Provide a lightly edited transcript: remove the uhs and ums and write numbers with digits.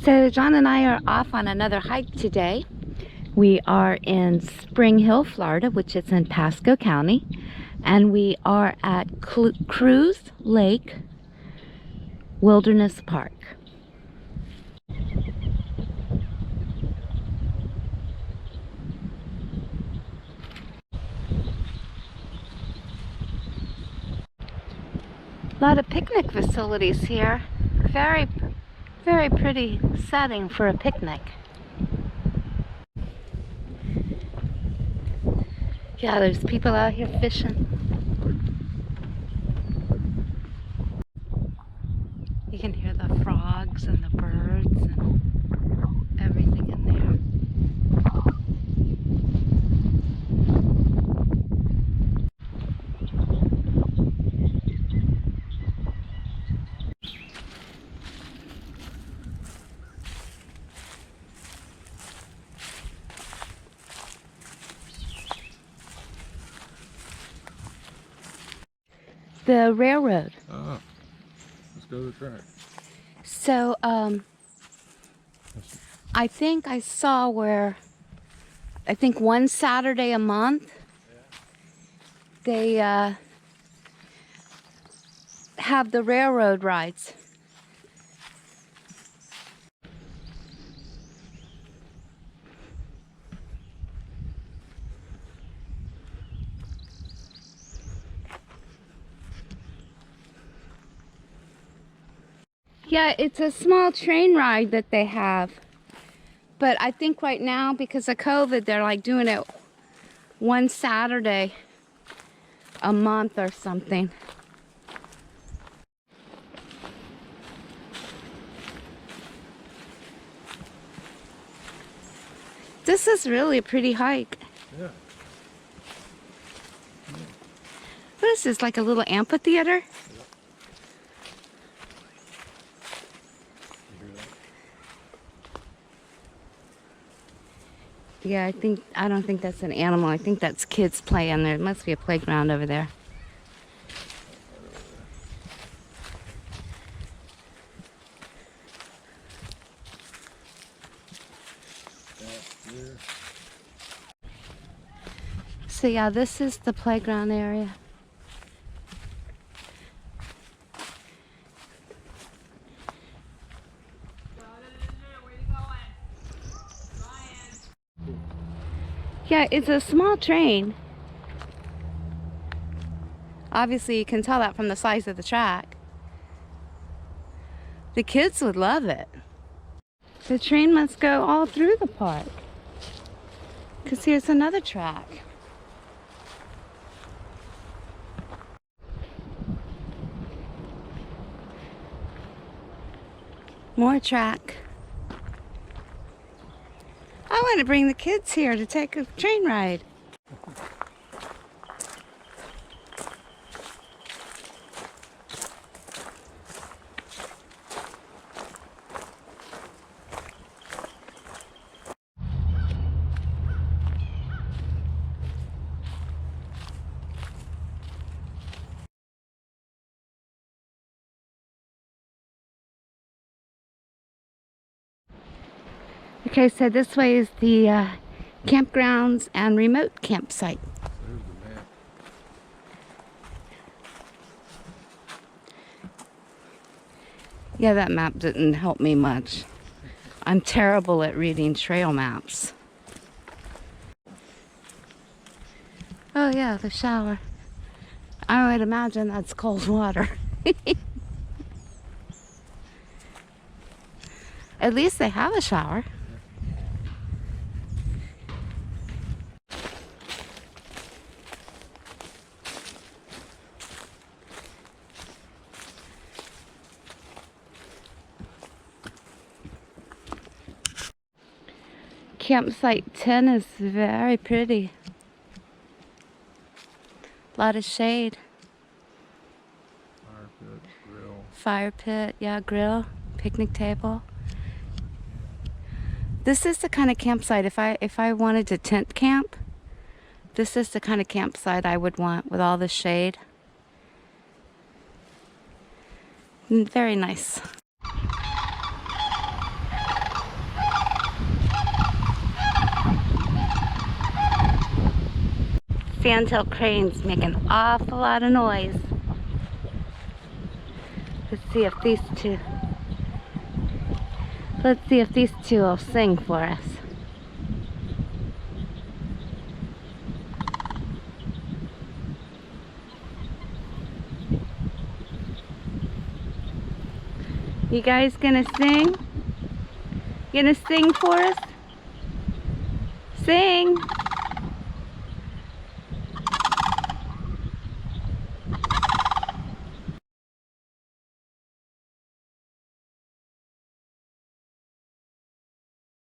So John and I are off on another hike today. We are in Spring Hill, Florida, which is in Pasco County, and we are at Cruz Lake Wilderness Park. A lot of picnic facilities here. Very pretty setting for a picnic. Yeah, there's people out here fishing. You can hear the frogs and the birds and everything in there. The railroad. Let's go to the track. So, I think I saw where, I think one Saturday a month, they have the railroad rides. Yeah, it's a small train ride that they have. But I think right now, because of COVID, they're like doing it one Saturday a month or something. This is really a pretty hike. Yeah. What is this, like a little amphitheater? Yeah, I don't think that's an animal. I think that's kids playing there. It must be a playground over there. So yeah, this is the playground area. Yeah, it's a small train. Obviously, you can tell that from the size of the track. The kids would love it. The train must go all through the park. Because here's another track. More track. I want to bring the kids here to take a train ride. Okay, so this way is the campgrounds and remote campsite. There's the map. Yeah, that map didn't help me much. I'm terrible at reading trail maps. Oh yeah, the shower. I would imagine that's cold water. At least they have a shower. Campsite 10 is very pretty. A lot of shade. Fire pit, grill. Fire pit, yeah, grill, picnic table. This is the kind of campsite, if I wanted to tent camp, this is the kind of campsite I would want with all the shade. Very nice. Sandhill Cranes make an awful lot of noise. Let's see if these two will sing for us. You guys gonna sing? You gonna sing for us? Sing!